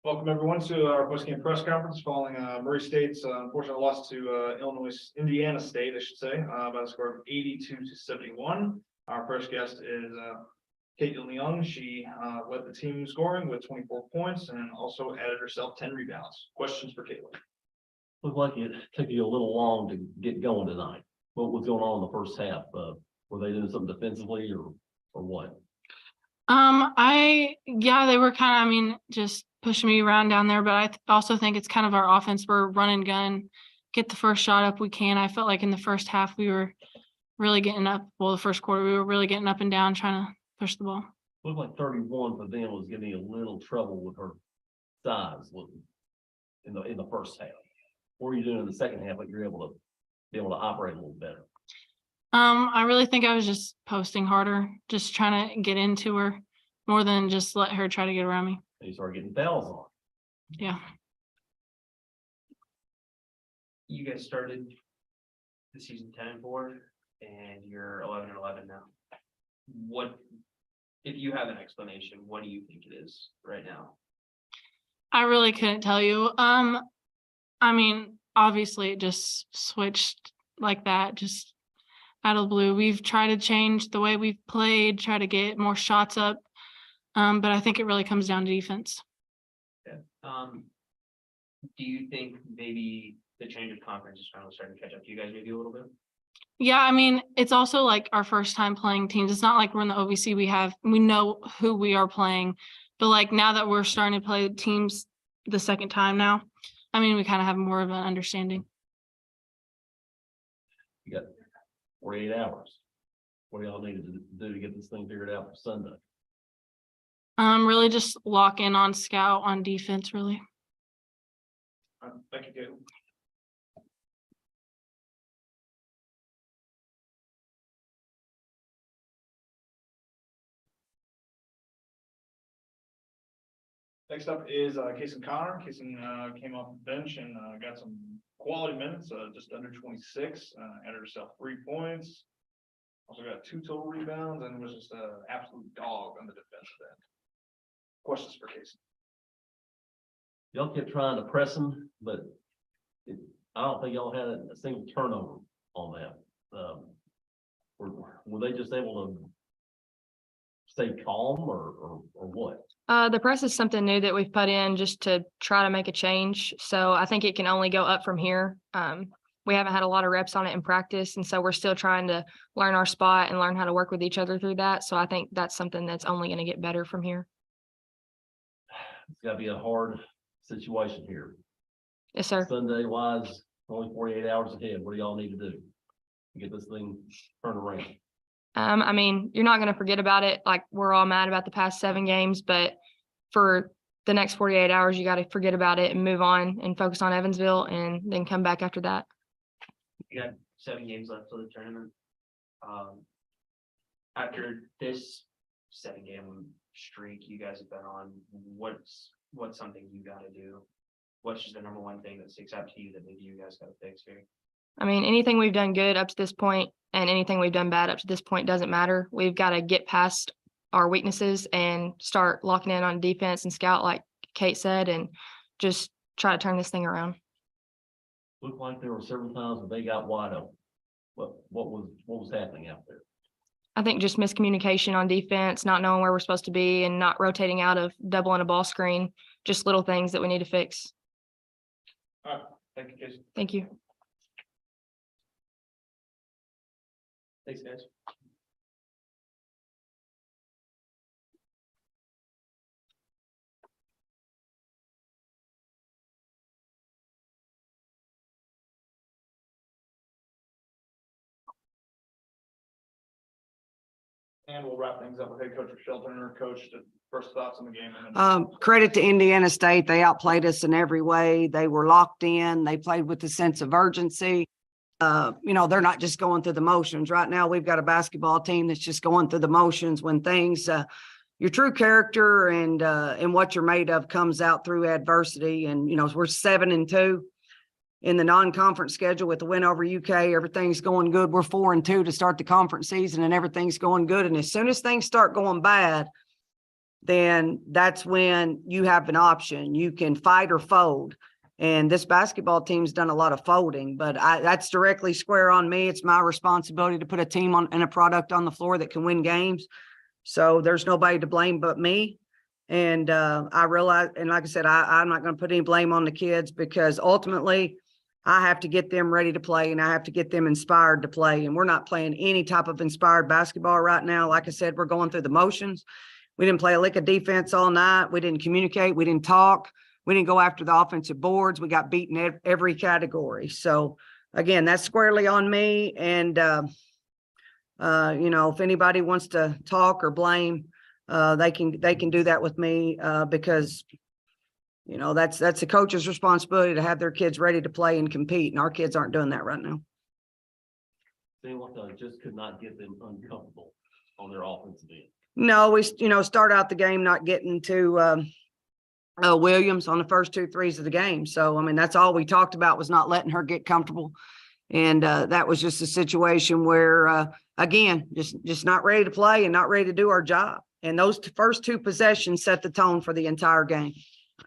Welcome everyone to our postgame press conference following Murray State's unfortunate loss to Indiana State, I should say, by a score of 82-71. Our first guest is Caitlin Young. She led the team scoring with 24 points and also added herself 10 rebounds. Questions for Caitlin? Looked like it took you a little long to get going tonight. What was going on in the first half? Were they doing something defensively or what? They were kind of, just pushing me around down there, but I also think it's kind of our offense. We're run and gun, get the first shot up we can. I felt like in the first half we were really getting up. Well, the first quarter we were really getting up and down, trying to push the ball. Looked like 31 for them was giving you a little trouble with her size in the first half. What were you doing in the second half that you're able to operate a little better? I really think I was just posting harder, just trying to get into her more than just let her try to get around me. And you started getting fouls on. Yeah. You guys started the season 10-4 and you're 11-11 now. What, if you have an explanation, what do you think it is right now? I really couldn't tell you. Obviously it just switched like that, just out of the blue. We've tried to change the way we've played, try to get more shots up. But I think it really comes down to defense. Yeah. Do you think maybe the change of conference is finally starting to catch up to you guys maybe a little bit? Yeah, it's also like our first time playing teams. It's not like we're in the OVC. We know who we are playing, but like now that we're starting to play teams the second time now, we kind of have more of an understanding. You got 48 hours. What do y'all need to do to get this thing figured out for Sunday? Really just lock in on scout on defense, really. Thank you, Caitlin. Next up is Kason Connor. Kason came off the bench and got some quality minutes, just under 26, added herself 3 points. Also got 2 total rebounds and was just an absolute dog on the defensive end. Questions for Kason? Y'all kept trying to press them, but I don't think y'all had a single turnover on that. Were they just able to stay calm or what? The press is something new that we've put in just to try to make a change. So I think it can only go up from here. We haven't had a lot of reps on it in practice, and so we're still trying to learn our spot and learn how to work with each other through that. So I think that's something that's only going to get better from here. It's got to be a hard situation here. Yes, sir. Sunday wise, only 48 hours ahead. What do y'all need to do to get this thing turned around? You're not going to forget about it. Like, we're all mad about the past 7 games, but for the next 48 hours, you got to forget about it and move on and focus on Evansville and then come back after that. You got 7 games left of the tournament. After this 7-game streak you guys have been on, what's something you got to do? What's just the number one thing that sticks out to you that maybe you guys got to fix here? Anything we've done good up to this point and anything we've done bad up to this point doesn't matter. We've got to get past our weaknesses and start locking in on defense and scout, like Kate said, and just try to turn this thing around. Looked like there were several times when they got wide open. What was happening out there? I think just miscommunication on defense, not knowing where we're supposed to be and not rotating out of doubling a ball screen, just little things that we need to fix. All right. Thank you, Kason. Thank you. Thanks, guys. And we'll wrap things up with head coach Shelton and her coach to first thoughts on the game. Credit to Indiana State. They outplayed us in every way. They were locked in. They played with a sense of urgency. They're not just going through the motions. Right now, we've got a basketball team that's just going through the motions when things, your true character and what you're made of comes out through adversity. And, we're 7-2 in the non-conference schedule with the win over UK. Everything's going good. We're 4-2 to start the conference season and everything's going good. And as soon as things start going bad, then that's when you have an option. You can fight or fold. And this basketball team's done a lot of folding, but that's directly square on me. It's my responsibility to put a team on and a product on the floor that can win games. So there's nobody to blame but me. And I realize, and like I said, I'm not going to put any blame on the kids, because ultimately I have to get them ready to play and I have to get them inspired to play. And we're not playing any type of inspired basketball right now. Like I said, we're going through the motions. We didn't play a lick of defense all night. We didn't communicate. We didn't talk. We didn't go after the offensive boards. We got beaten in every category. So again, that's squarely on me. And, you know, if anybody wants to talk or blame, they can do that with me, because, you know, that's the coach's responsibility to have their kids ready to play and compete. And our kids aren't doing that right now. Seemed like just could not get them uncomfortable on their offensive end. No, we, you know, start out the game not getting to, Williams on the first 2 threes of the game. So, I mean, that's all we talked about, was not letting her get comfortable. And that was just a situation where, again, just not ready to play and not ready to do our job. And those first 2 possessions set the tone for the entire game.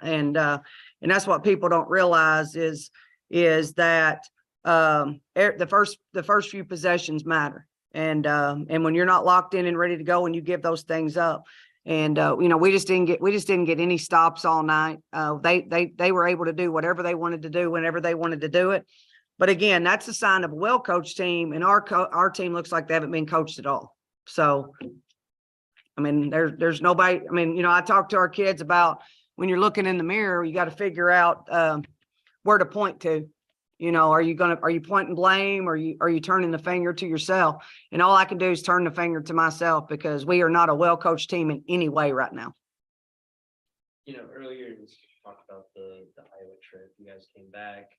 And that's what people don't realize is that the first few possessions matter. And when you're not locked in and ready to go and you give those things up. And, you know, we just didn't get any stops all night. They were able to do whatever they wanted to do whenever they wanted to do it. But again, that's a sign of a well-coached team, and our team looks like they haven't been coached at all. So, I mean, there's nobody. I mean, you know, I talk to our kids about, when you're looking in the mirror, you got to figure out where to point to. You know, are you pointing blame, or are you turning the finger to yourself? And all I can do is turn the finger to myself, because we are not a well-coached team in any way right now. You know, earlier you talked about the Iowa trip. You guys came back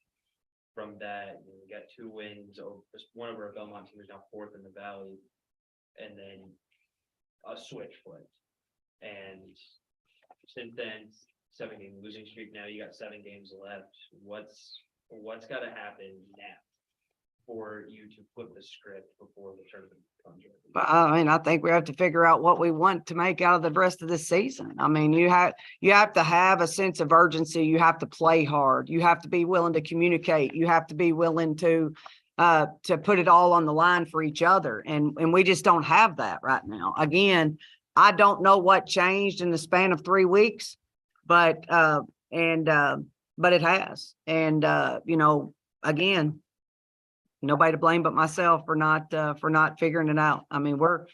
from that. You got 2 wins over one of our Belmont team is now 4th in the Valley, and then a switch flipped. And since then, 7-game losing streak. Now you got 7 games left. What's got to happen now for you to flip the script before the tournament comes? I mean, I think we have to figure out what we want to make out of the rest of the season. I mean, you have to have a sense of urgency. You have to play hard. You have to be willing to communicate. You have to be willing to put it all on the line for each other. And we just don't have that right now. Again, I don't know what changed in the span of 3 weeks, but it has. And, you know, again, nobody to blame but myself for not figuring it out. I mean, we're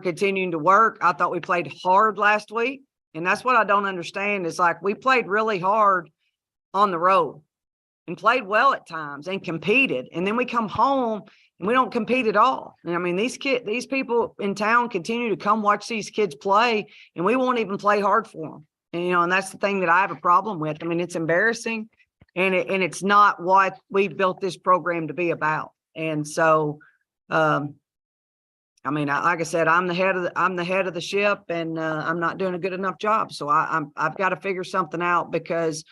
continuing to work. I thought we played hard last week, and that's what I don't understand. Is like, we played really hard on the road and played well at times and competed. And then we come home and we don't compete at all. And I mean, these people in town continue to come watch these kids play, and we won't even play hard for them. And, you know, and that's the thing that I have a problem with. I mean, it's embarrassing, and it's not what we built this program to be about. And so, I mean, like I said, I'm the head of the ship, and I'm not doing a good enough job. So I've got to figure something out, because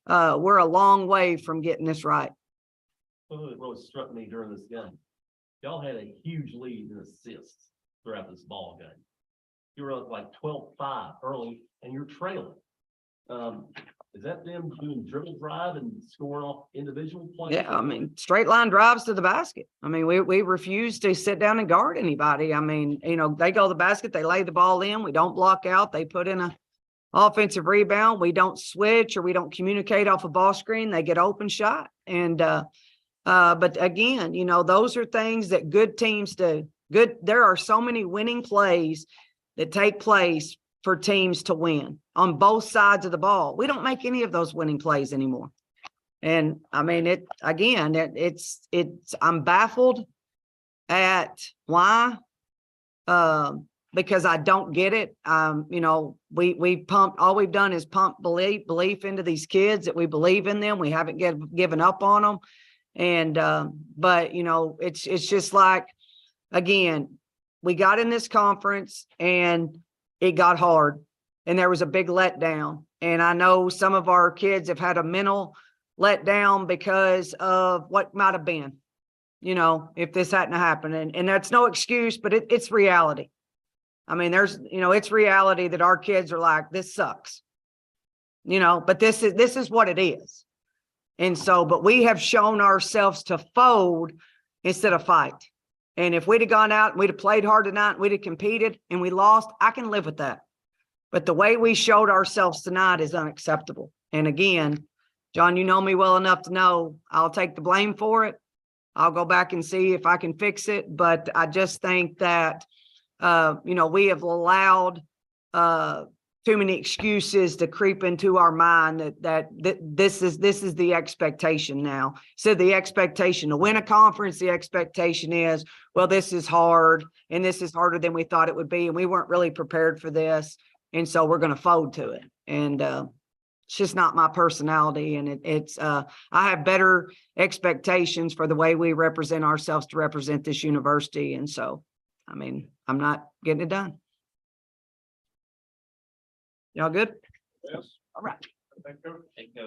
we're a long way from getting this right. Something that really struck me during this game, y'all had a huge lead in assists throughout this ball game. You were up like 12-5 early, and you're trailing. Is that them doing dribble drive and scoring off individual plays? Yeah, I mean, straight line drives to the basket. I mean, we refuse to sit down and guard anybody. I mean, you know, they go to the basket, they lay the ball in, we don't block out, they put in a offensive rebound, we don't switch or we don't communicate off a ball screen, they get open shot. And but again, you know, those are things that good teams do. There are so many winning plays that take place for teams to win on both sides of the ball. We don't make any of those winning plays anymore. And I mean, I'm baffled at why, because I don't get it. You know, all we've done is pump belief into these kids, that we believe in them. We haven't given up on them. And, but you know, it's just like, again, we got in this conference and it got hard, and there was a big letdown. And I know some of our kids have had a mental letdown because of what might have been, you know, if this hadn't happened. And that's no excuse, but it's reality. I mean, there's, it's reality that our kids are like, this sucks. But this is what it is. And so, but we have shown ourselves to fold instead of fight. And if we'd have gone out and we'd have played hard tonight, and we'd have competed and we lost, I can live with that. But the way we showed ourselves tonight is unacceptable. And again, John, you know me well enough to know I'll take the blame for it. I'll go back and see if I can fix it. But I just think that, we have allowed too many excuses to creep into our mind that this is the expectation now. So the expectation to win a conference, the expectation is, well, this is hard and this is harder than we thought it would be. And we weren't really prepared for this. And so we're going to fold to it. And it's just not my personality. And I have better expectations for the way we represent ourselves to represent this university. And so, I mean, I'm not getting it done. Y'all good? Yes. All right. Thank you. Thank you.